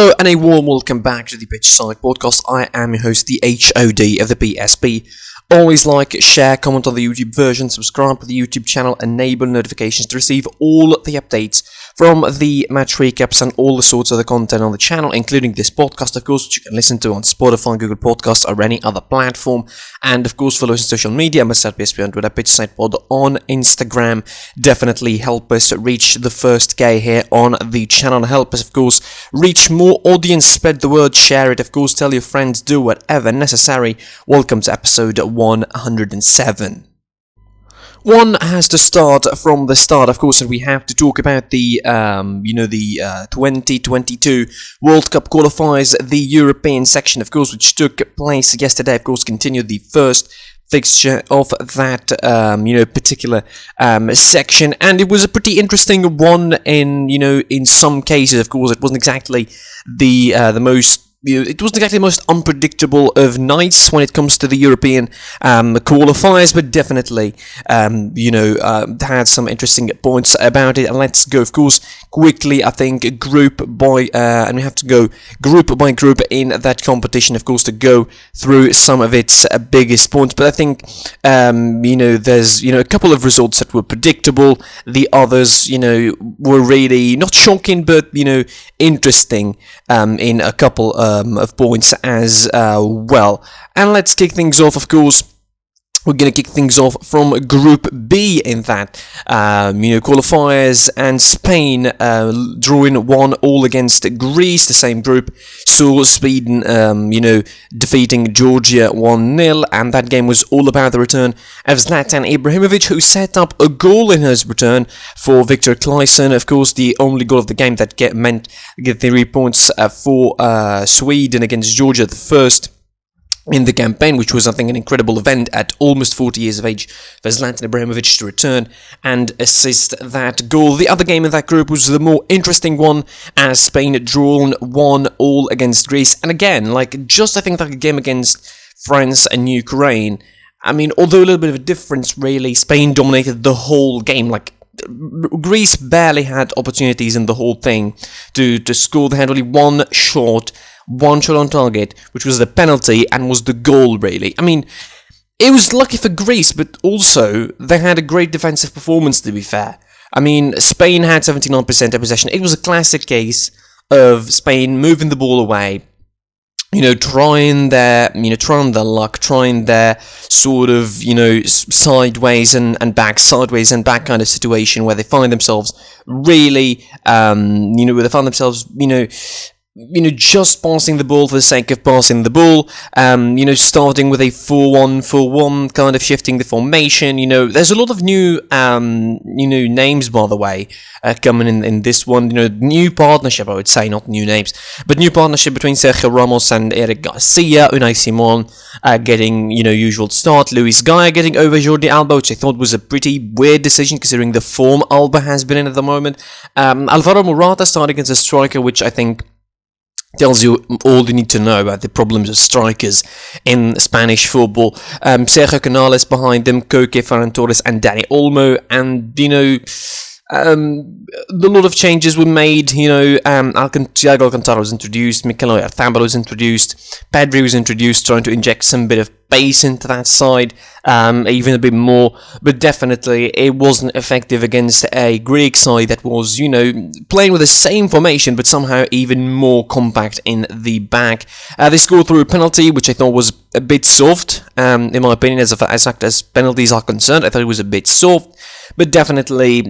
Hello and a warm welcome back to the Pitch Side Podcast. I am your host, the HOD of the PSP. Always like, share, comment on the YouTube version, subscribe to the YouTube channel, enable notifications to receive all the updates from the match recaps and all the sorts of the content on the channel, including this podcast, of course, which you can listen to on Spotify, Google Podcasts, or any other platform. And of course, follow us on social media, myself, PSP on Twitter, Pitch Side Pod on Instagram. Definitely help us reach the first K here on the channel. Help us, of course, reach more audience, spread the word, share it, of course, tell your friends, do whatever necessary. Welcome to episode 107. One has to start from the start, of course, and we have to talk about the 2022 World Cup qualifiers, the European section, of course, which took place yesterday. Of course, continued the first fixture of that particular section, and it was a pretty interesting one. In some cases, of course, it wasn't exactly the most. It wasn't exactly the most unpredictable of nights when it comes to the European qualifiers, but definitely, had some interesting points about it. And let's go, of course, quickly, I think, group by, and we have to go group by group in that competition, of course, to go through some of its biggest points. But I think, there's, a couple of results that were predictable. The others, were really not shocking, but, interesting in a couple of points as well. And let's kick things off, of course. We're going to kick things off from Group B in that, qualifiers, and Spain drawing 1-1 against Greece. The same group saw Sweden, defeating Georgia 1-0, and that game was all about the return of Zlatan Ibrahimovic, who set up a goal in his return for Victor Claesson. Of course, the only goal of the game that meant get 3 points for Sweden against Georgia, the first in the campaign, which was, I think, an incredible event at almost 40 years of age for Zlatan Ibrahimovic to return and assist that goal. The other game in that group was the more interesting one, as Spain drawn 1-1 against Greece. And again, I think like a game against France and Ukraine, although a little bit of a difference, really, Spain dominated the whole game. Greece barely had opportunities in the whole thing to score. They had only one shot on target, which was the penalty and was the goal, really. It was lucky for Greece, but also they had a great defensive performance, to be fair. Spain had 79% of possession. It was a classic case of Spain moving the ball away, trying their luck, trying their sort of, sideways and back kind of situation where they find themselves really, just passing the ball for the sake of passing the ball, starting with a 4-1-4-1, kind of shifting the formation. There's a lot of new, names, by the way, coming in this one. New partnership, I would say, not new names, but new partnership between Sergio Ramos and Eric Garcia. Unai Simon getting, usual start. Luis Gaya getting over Jordi Alba, which I thought was a pretty weird decision considering the form Alba has been in at the moment. Alvaro Morata starting as a striker, which I think tells you all you need to know about the problems of strikers in Spanish football. Sergio Canales behind them, Koke, Ferran Torres, and Dani Olmo. And, a lot of changes were made. Thiago Alcantara was introduced, Mikel Oyarzabal was introduced, Pedri was introduced, trying to inject some bit of pace into that side, even a bit more, but definitely it wasn't effective against a Greek side that was, playing with the same formation, but somehow even more compact in the back. They scored through a penalty, which I thought was a bit soft, in my opinion, as penalties are concerned. I thought it was a bit soft, but definitely,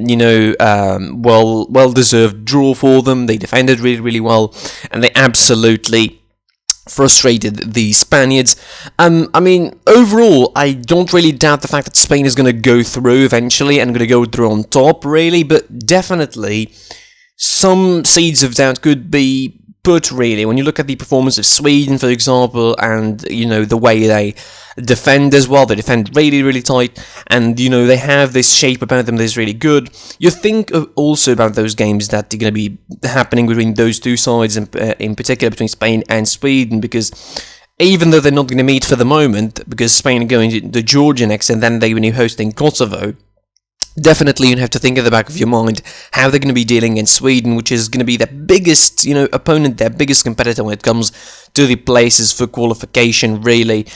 well-deserved draw for them. They defended really, really well, and they absolutely frustrated the Spaniards. Overall, I don't really doubt the fact that Spain is going to go through eventually and going to go through on top, really, but definitely some seeds of doubt could be put, really, when you look at the performance of Sweden, for example, and, the way they defend as well. They defend really, really tight, and, they have this shape about them that is really good. You think also about those games that are going to be happening between those two sides, in particular between Spain and Sweden, because even though they're not going to meet for the moment, because Spain are going to Georgia next, and then they're going to be hosting Kosovo, definitely you have to think at the back of your mind how they're going to be dealing against Sweden, which is going to be their biggest, opponent, their biggest competitor when it comes to the places for qualification, really.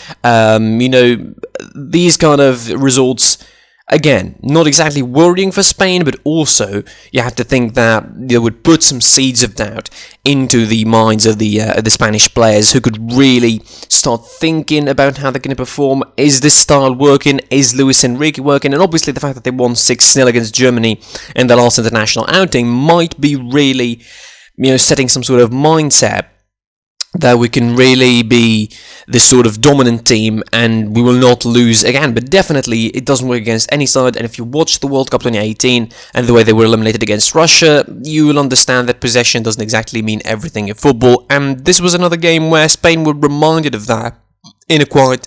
These kind of results, again, not exactly worrying for Spain, but also you have to think that they would put some seeds of doubt into the minds of the Spanish players, who could really start thinking about how they're going to perform. Is this style working? Is Luis Enrique working? And obviously the fact that they won 6-0 against Germany in the last international outing might be really, setting some sort of mindset that we can really be this sort of dominant team and we will not lose again. But definitely it doesn't work against any side, and if you watch the World Cup 2018 and the way they were eliminated against Russia, you will understand that possession doesn't exactly mean everything in football, and this was another game where Spain were reminded of that in a quite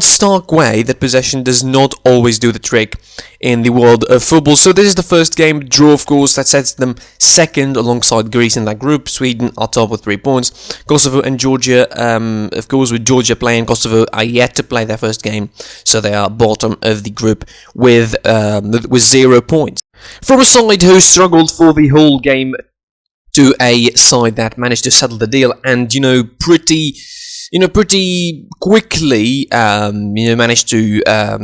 stark way, that possession does not always do the trick in the world of football. So this is the first game, draw of course, that sets them second alongside Greece in that group. Sweden are top with 3 points. Kosovo and Georgia, of course, with Georgia playing, Kosovo are yet to play their first game, so they are bottom of the group with 0 points. From a side who struggled for the whole game to a side that managed to settle the deal and, pretty quickly, managed to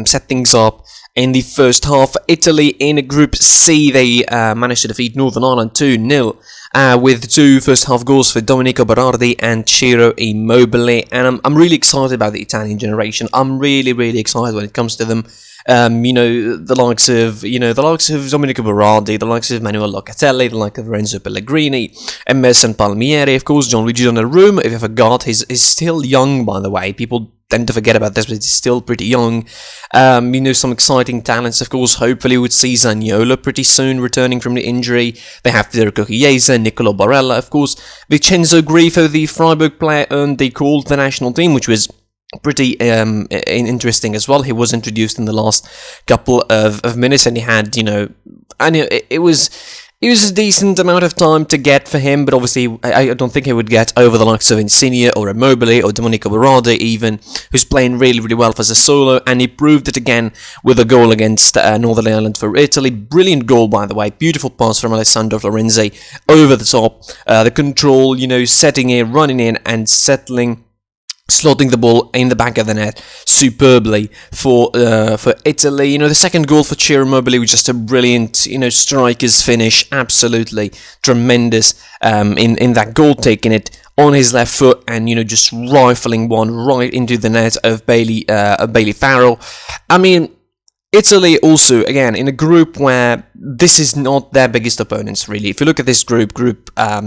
set things up in the first half. Italy in Group C, they managed to defeat Northern Ireland 2-0 with 2 first half goals for Domenico Berardi and Ciro Immobile. And I'm really excited about the Italian generation. I'm really, really excited when it comes to them. The likes of Domenico Berardi, the likes of Manuel Locatelli, the likes of Renzo Pellegrini, Emerson Palmieri, of course, Gianluigi Donnarumma, if you forgot, he's still young, by the way. People tend to forget about this, but he's still pretty young. Some exciting talents, of course. Hopefully we would see Zaniolo pretty soon returning from the injury. They have Federico Chiesa, Nicolo Barella, of course. Vincenzo Grifo, the Freiburg player, earned the call to the national team, which was pretty interesting as well. He was introduced in the last couple of minutes, and he had, it was a decent amount of time to get for him, but obviously I don't think he would get over the likes of Insigne or Immobile or Domenico Berardi even, who's playing really, really well for Sassuolo, and he proved it again with a goal against Northern Ireland for Italy. Brilliant goal, by the way. Beautiful pass from Alessandro Florenzi over the top. The control, setting in, running in, and slotting the ball in the back of the net superbly for Italy. The second goal for Ciro Immobile was just a brilliant, striker's finish, absolutely tremendous in that goal, taking it on his left foot and, just rifling one right into the net of Bailey Farrell. I mean, Italy also, again, in a group where this is not their biggest opponents, really. If you look at this Group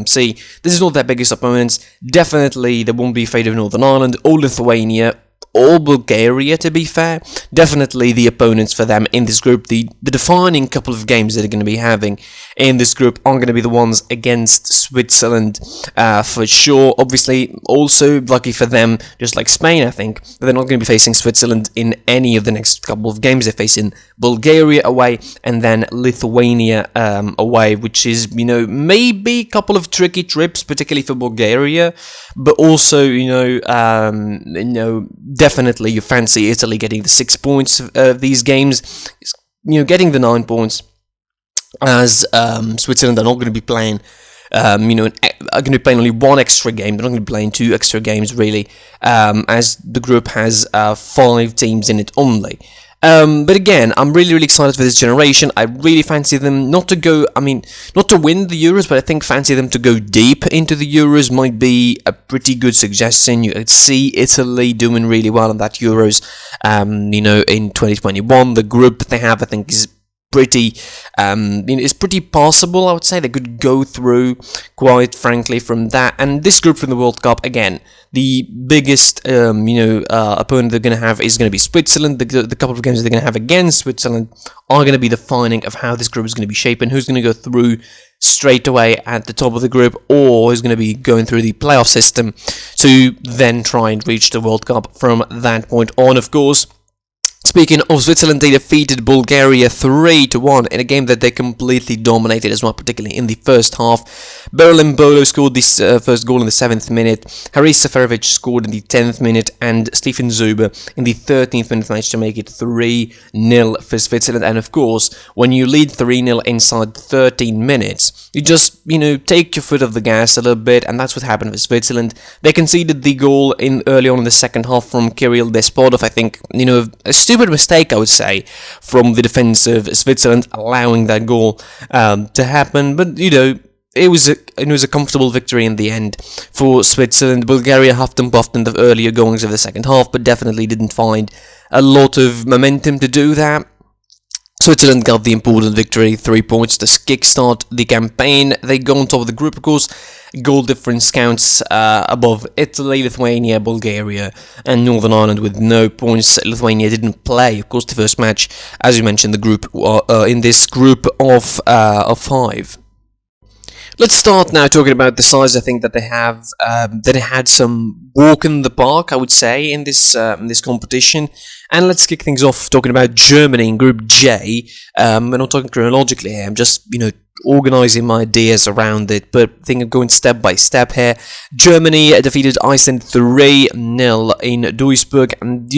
C, this is not their biggest opponents. Definitely, they won't be afraid of Northern Ireland or Lithuania or Bulgaria, to be fair. Definitely the opponents for them in this group. The defining couple of games that they're going to be having in this group are going to be the ones against Switzerland, for sure. Obviously, also lucky for them, just like Spain, I think, they're not going to be facing Switzerland in any of the next couple of games. They're facing Bulgaria away and then Lithuania away, which is, maybe a couple of tricky trips, particularly for Bulgaria, but also, definitely you fancy Italy getting the 6 points of these games, getting the 9 points, as Switzerland are not going to be playing, are going to be playing only 1 extra game. They're not going to be playing 2 extra games, really, as the group has 5 teams in it only. But again, I'm really, really excited for this generation. I really fancy them not to win the Euros, but I think fancy them to go deep into the Euros might be a pretty good suggestion. You could see Italy doing really well in that Euros, in 2021. The group they have, I think, is pretty, it's pretty possible, I would say. They could go through, quite frankly, from that. And this group from the World Cup, again, the biggest, opponent they're going to have is going to be Switzerland. The couple of games they're going to have against Switzerland are going to be defining of how this group is going to be shaping, who's going to go through straight away at the top of the group, or who's going to be going through the playoff system to then try and reach the World Cup from that point on, of course. Speaking of Switzerland, they defeated Bulgaria 3-1 in a game that they completely dominated as well, particularly in the first half. Berlin Bolo scored this first goal in the 7th minute, Haris Seferovic scored in the 10th minute, and Stefan Zuber in the 13th minute managed to make it 3-0 for Switzerland. And of course, when you lead 3-0 inside 13 minutes, you just, take your foot off the gas a little bit, and that's what happened with Switzerland. They conceded the goal early on in the second half from Kirill Despodov. I think, a stupid mistake, I would say, from the defense of Switzerland, allowing that goal to happen. But it was a comfortable victory in the end for Switzerland. Bulgaria huffed and puffed in the earlier goings of the second half, but definitely didn't find a lot of momentum to do that. Switzerland got the important victory, 3 points to kickstart the campaign. They go on top of the group, of course. Goal difference counts above Italy, Lithuania, Bulgaria, and Northern Ireland with no points. Lithuania didn't play, of course, the first match, as you mentioned, the group in this group of 5. Let's start now talking about the size. I think that they have they had some walk in the park, I would say, in this competition. And let's kick things off talking about Germany in Group J. We're not talking chronologically here. I'm just organizing my ideas around it, but I think I'm going step by step here. Germany defeated Iceland 3-0 in Duisburg, and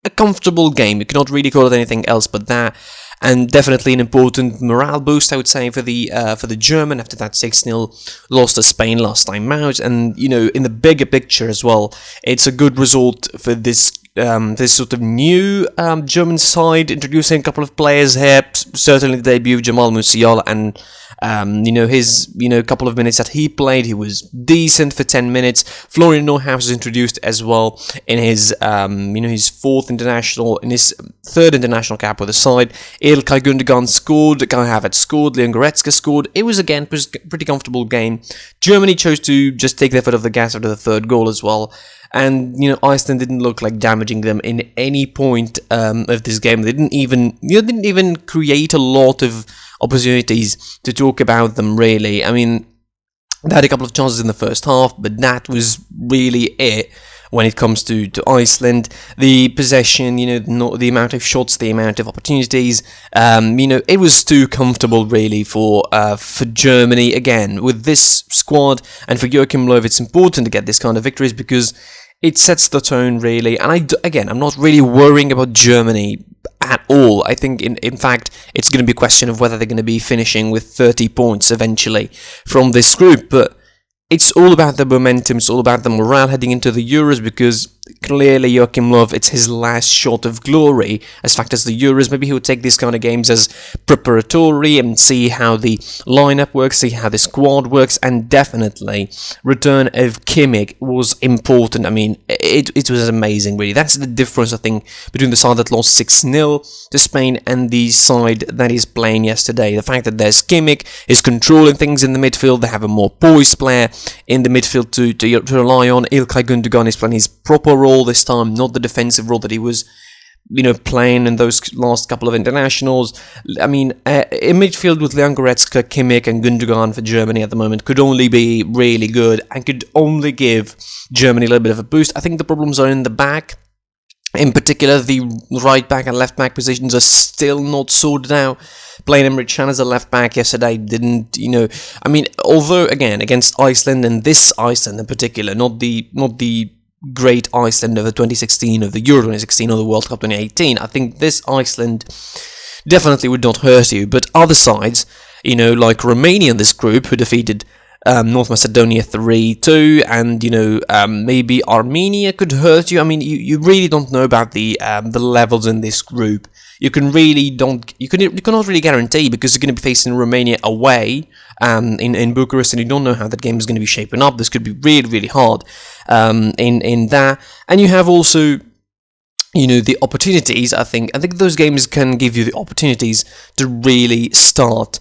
a comfortable game. You cannot really call it anything else but that. And definitely an important morale boost, I would say, for the German after that 6-0 loss to Spain last time out. And in the bigger picture as well, it's a good result for this sort of new German side, introducing a couple of players here. Certainly the debut of Jamal Musiala, and his couple of minutes that he played, he was decent for 10 minutes. Florian Neuhaus was introduced as well in his his third international cap with the side. Ilkay Gundogan scored, Kai Havertz scored, Leon Goretzka scored. It was again a pretty comfortable game. Germany chose to just take their foot off the gas after the third goal as well. And Iceland didn't look like damaging them in any point of this game. They didn't even create a lot of opportunities to talk about them, really. I mean, they had a couple of chances in the first half, but that was really it when it comes to Iceland. The possession, the amount of shots, the amount of opportunities, it was too comfortable, really, for Germany. Again, with this squad, and for Joachim Löw, it's important to get this kind of victories because it sets the tone, really. And I'm not really worrying about Germany at all. I think, in fact, it's going to be a question of whether they're going to be finishing with 30 points eventually from this group. But it's all about the momentum, it's all about the morale heading into the Euros, because clearly Joachim Löw, it's his last shot of glory as fact as the Euros. Maybe he would take these kind of games as preparatory and see how the lineup works, see how the squad works, and definitely return of Kimmich was important. I mean, it was amazing, really. That's the difference, I think, between the side that lost 6-0 to Spain and the side that is playing yesterday. The fact that there's Kimmich is controlling things in the midfield, they have a more poised player in the midfield to rely on. Ilkay Gundogan is playing his proper role this time, not the defensive role that he was playing in those last couple of internationals. I mean, in midfield with Leon Goretzka, Kimmich and Gundogan for Germany at the moment could only be really good and could only give Germany a little bit of a boost. I think the problems are in the back. In particular, the right back and left back positions are still not sorted out. Playing Emre Can as a left back yesterday didn't, I mean, although again against Iceland, and this Iceland in particular, not the great Iceland of the 2016, of the Euro 2016 or the World Cup 2018, I think this Iceland definitely would not hurt you. But other sides, like Romania in this group, who defeated North Macedonia 3-2, and maybe Armenia could hurt you. I mean, you really don't know about the levels in this group. You cannot really guarantee, because you're going to be facing Romania away in Bucharest, and you don't know how that game is going to be shaping up. This could be really, really hard in that. And you have also the opportunities. I think those games can give you the opportunities to really start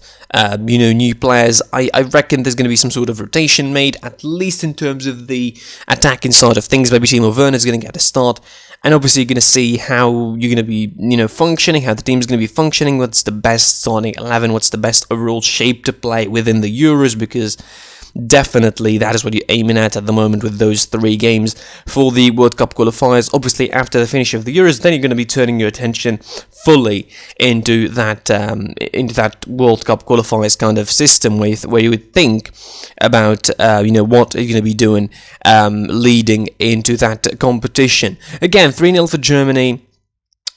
new players. I reckon there's going to be some sort of rotation made, at least in terms of the attacking side of things. Maybe Timo Werner is going to get a start, and obviously you're going to see how you're going to be functioning, how the team's going to be functioning, what's the best starting 11, what's the best overall shape to play within the Euros, because definitely that is what you're aiming at the moment with those 3 games for the World Cup qualifiers. Obviously, after the finish of the Euros, then you're going to be turning your attention fully into that World Cup qualifiers kind of system where you would think about what you're going to be doing leading into that competition. Again, 3-0 for Germany.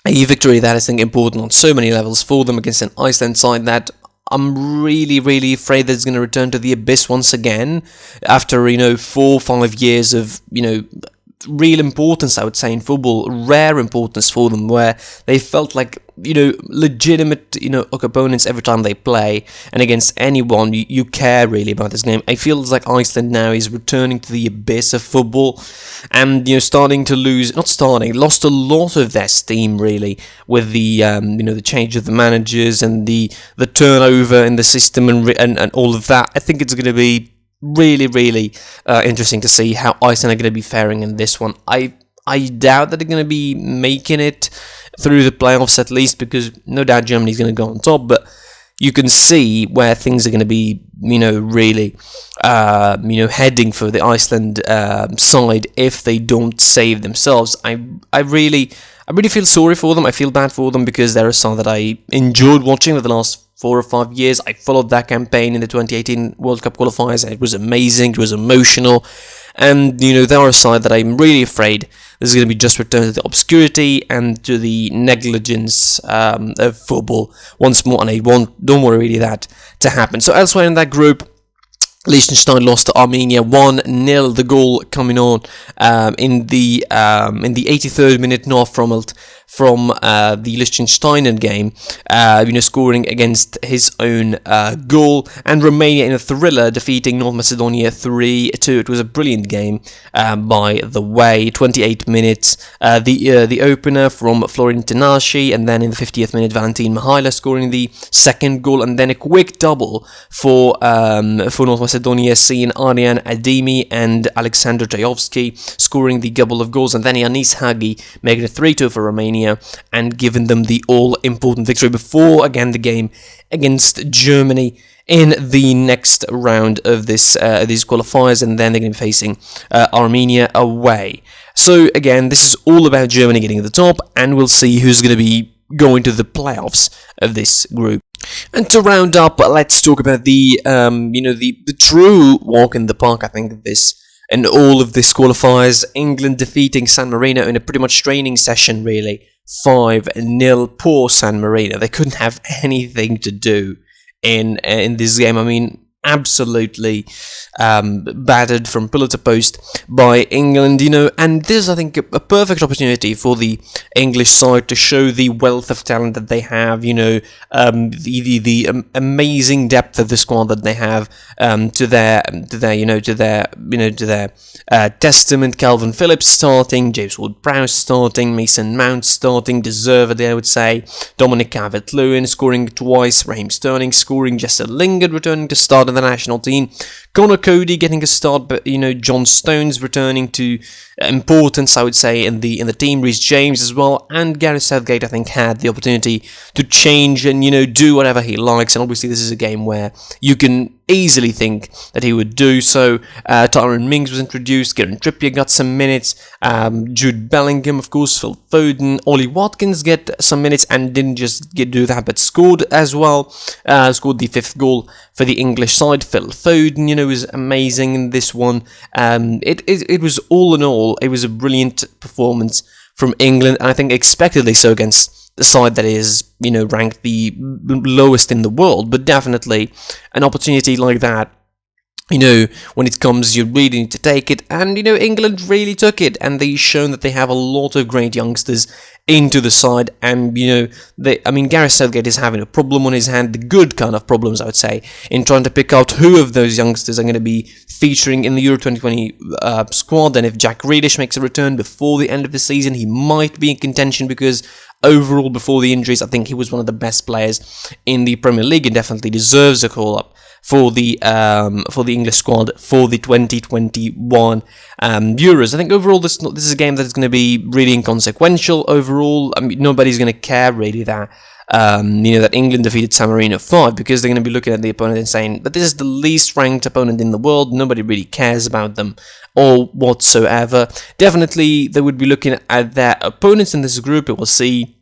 A victory that I think important on so many levels for them against an Iceland side that I'm really, really afraid that it's going to return to the abyss once again after 4-5 years of real importance, I would say, in football, rare importance for them, where they felt like legitimate opponents every time they play, and against anyone you care really about this game. It feels like Iceland now is returning to the abyss of football, and starting to lost a lot of their steam really with the the change of the managers and the turnover in the system and all of that. I think it's going to be really, really interesting to see how Iceland are going to be faring in this one. I doubt that they're going to be making it through the playoffs at least, because no doubt Germany's going to go on top, but you can see where things are going to be, really, heading for the Iceland side if they don't save themselves. I really feel sorry for them. I feel bad for them because they're a side that I enjoyed watching for the last 4 or 5 years. I followed that campaign in the 2018 World Cup qualifiers, and it was amazing, it was emotional, and they're a side that I'm really afraid this is going to be just returned to the obscurity and to the negligence of football once more, and don't want really that to happen. So elsewhere in that group, Liechtenstein lost to Armenia 1-0. The goal coming on in the 83rd minute, Noah Frommelt from the Liechtenstein game, scoring against his own goal, and Romania in a thriller defeating North Macedonia 3-2. It was a brilliant game, by the way. 28 minutes, the opener from Florin Tanashi, and then in the 50th minute, Valentin Mihaila scoring the second goal, and then a quick double for North Macedonia, seeing Aryan Ademi and Alexander Jayovsky scoring the couple of goals, and then Yanis Hagi making it 3-2 for Romania and giving them the all-important victory before, again, the game against Germany in the next round of these qualifiers, and then they're going to be facing Armenia away. So, again, this is all about Germany getting to the top, and we'll see who's going to be going to the playoffs of this group. And to round up, let's talk about the true walk in the park, I think, of this. And all of this qualifiers, England defeating San Marino in a pretty much training session, really. 5-0, poor San Marino. They couldn't have anything to do in this game. I mean, absolutely battered from pillar to post by England, and this is, I think, a perfect opportunity for the English side to show the wealth of talent that they have, the amazing depth of the squad that they have, to their testament. Calvin Phillips starting, James Ward-Prowse starting, Mason Mount starting, deservedly I would say, Dominic Calvert-Lewin scoring twice, Raheem Sterling scoring, Jesse Lingard returning to start in the national team, Connor Cody getting a start, but John Stones returning to importance, I would say, in the team, Reece James as well, and Gareth Southgate, I think, had the opportunity to change and do whatever he likes, and obviously this is a game where you can easily think that he would do so. Tyrone Mings was introduced, Kieran Trippier got some minutes, Jude Bellingham, of course, Phil Foden, Ollie Watkins get some minutes and didn't just do that but scored as well, scored the 5th goal for the English side. Phil Foden, was amazing in this one. It was all in all, it was a brilliant performance from England, and I think expectedly so against the side that is, ranked the lowest in the world, but definitely an opportunity like that, when it comes, you really need to take it, and, England really took it, and they've shown that they have a lot of great youngsters into the side, and, Gareth Southgate is having a problem on his hand, the good kind of problems, I would say, in trying to pick out who of those youngsters are going to be featuring in the Euro 2020 squad, and if Jack Grealish makes a return before the end of the season, he might be in contention, because overall, before the injuries, I think he was one of the best players in the Premier League and definitely deserves a call-up for the English squad for the 2021 Euros. I think overall this is a game that is going to be really inconsequential overall. Nobody's going to care really that that England defeated San Marino 5, because they're going to be looking at the opponent and saying, but this is the least ranked opponent in the world, nobody really cares about them or whatsoever. Definitely, they would be looking at their opponents in this group. It will see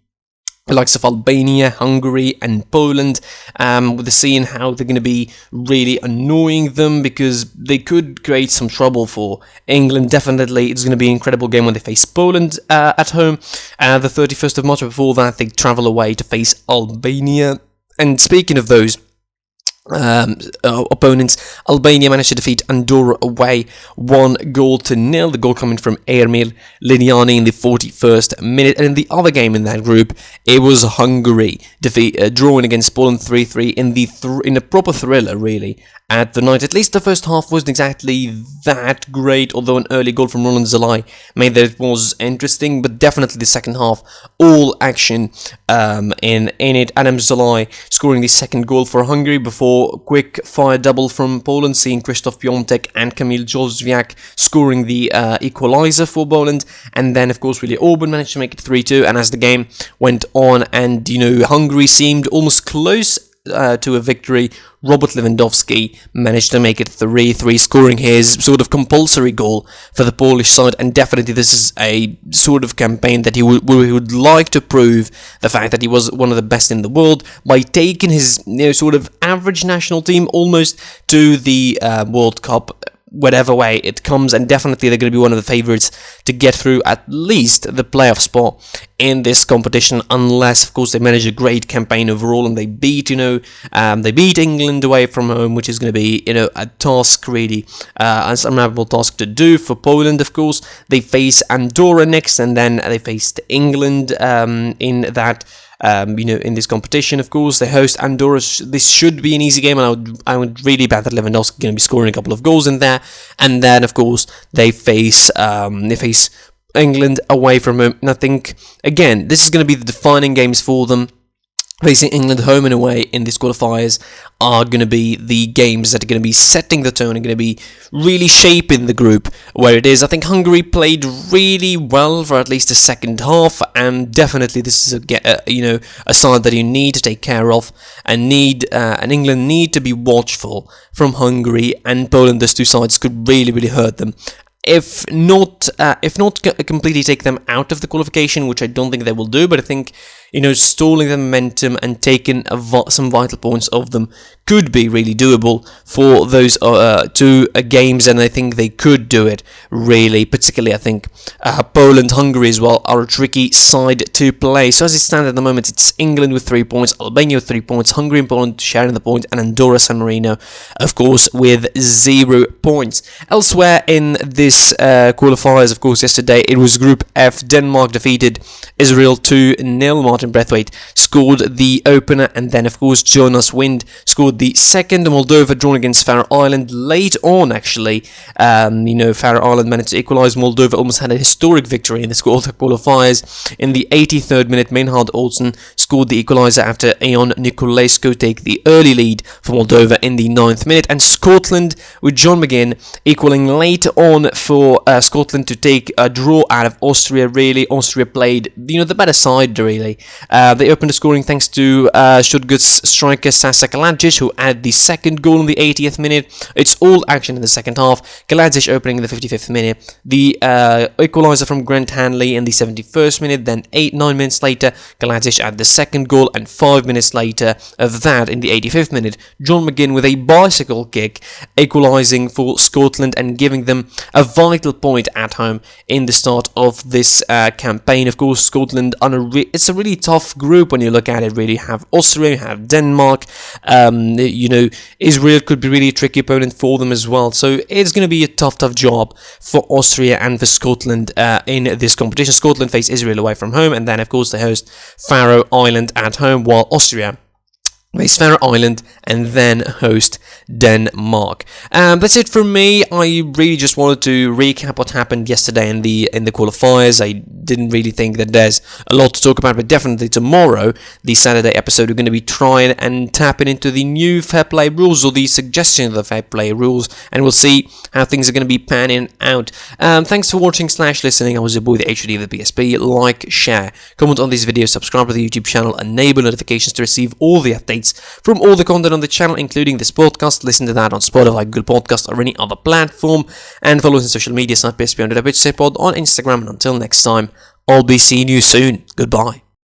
the likes of Albania, Hungary, and Poland, with seeing how they're going to be really annoying them, because they could create some trouble for England. Definitely, it's going to be an incredible game when they face Poland at home, the 31st of March. Before that, they travel away to face Albania. And speaking of those opponents, Albania managed to defeat Andorra away 1-0. The goal coming from Ermil Liniani in the 41st minute. And in the other game in that group, it was Hungary drawing against Poland 3-3 in a proper thriller, really. At the night, at least the first half wasn't exactly that great, although an early goal from Roland Zalai made that it was interesting, but definitely the second half, all action in it. Adam Zalai scoring the second goal for Hungary before quick fire double from Poland, seeing Krzysztof Piątek and Kamil Józwiak scoring the equalizer for Poland, and then of course Willie Orban managed to make it 3-2. And as the game went on and Hungary seemed almost close to a victory, Robert Lewandowski managed to make it 3-3, scoring his sort of compulsory goal for the Polish side. And definitely this is a sort of campaign that he would like to prove the fact that he was one of the best in the world by taking his sort of average national team almost to the World Cup, whatever way it comes. And definitely they're going to be one of the favourites to get through at least the playoff spot in this competition, unless of course they manage a great campaign overall and they beat England away from home, which is going to be a task, really an unmanageable task to do for Poland. Of course they face Andorra next, and then they face England in that in this competition. Of course, they host Andorra. This should be an easy game, and I would really bet that Lewandowski is going to be scoring a couple of goals in there. And then, of course, they face England away from home. And I think, again, this is going to be the defining games for them. Facing England home and away in these qualifiers are going to be the games that are going to be setting the tone and going to be really shaping the group where it is. I think Hungary played really well for at least the second half, and definitely this is a side that you need to take care of, and England need to be watchful from Hungary and Poland. Those two sides could really hurt them. If not completely take them out of the qualification, which I don't think they will do, but I think stalling the momentum and taking some vital points of them could be really doable for those two games, and I think they could do it, really. Particularly, I think Poland, Hungary as well are a tricky side to play. So as it stands at the moment, it's England with 3 points, Albania with 3 points, Hungary and Poland sharing the point, and Andorra, San Marino, of course, with 0 points. Elsewhere in this qualifiers, of course, yesterday it was Group F. Denmark defeated Israel 2-0. Martin Braithwaite scored the opener, and then of course Jonas Wind scored the second. Moldova drawn against Faroe Island late on, actually. Faroe Island managed to equalise. Moldova almost had a historic victory in the qualifiers. In the 83rd minute, Meinhard Olsen scored the equaliser after Eon Niculescu take the early lead for Moldova in the 9th minute. And Scotland, with John McGinn equaling late on for Scotland to take a draw out of Austria. Really, Austria played the better side, really. They opened the scoring thanks to Stuttgart's striker Sasa Kaladzic, who added the second goal in the 80th minute. It's all action in the second half. Kaladzic opening in the 55th minute. The equaliser from Grant Hanley in the 71st minute. Then 9 minutes later, Kaladzic added the second goal, and 5 minutes later of that, in the 85th minute, John McGinn with a bicycle kick equalising for Scotland and giving them a vital point at home in the start of this campaign. Of course, Scotland it's a really tough group when you look at it. Really, you have Austria, you have Denmark. Israel could be really a tricky opponent for them as well. So it's going to be a tough job for Austria and for Scotland in this competition. Scotland face Israel away from home, and then of course they host Faroe Island at home, while Austria face Faroe Island and then host Denmark. That's it from me. I really just wanted to recap what happened yesterday in the qualifiers. I didn't really think that there's a lot to talk about, but definitely tomorrow, the Saturday episode, we're going to be trying and tapping into the new fair play rules, or the suggestion of the fair play rules, and we'll see how things are going to be panning out. Thanks for watching / listening. I was your boy, the HD of the PSP. Like, share, comment on this video, subscribe to the YouTube channel, enable notifications to receive all the updates from all the content on the channel, including this podcast. Listen to that on Spotify, Google Podcast, or any other platform, and follow us on social media site PSP on Pod on Instagram. And until next time, I'll be seeing you soon. Goodbye.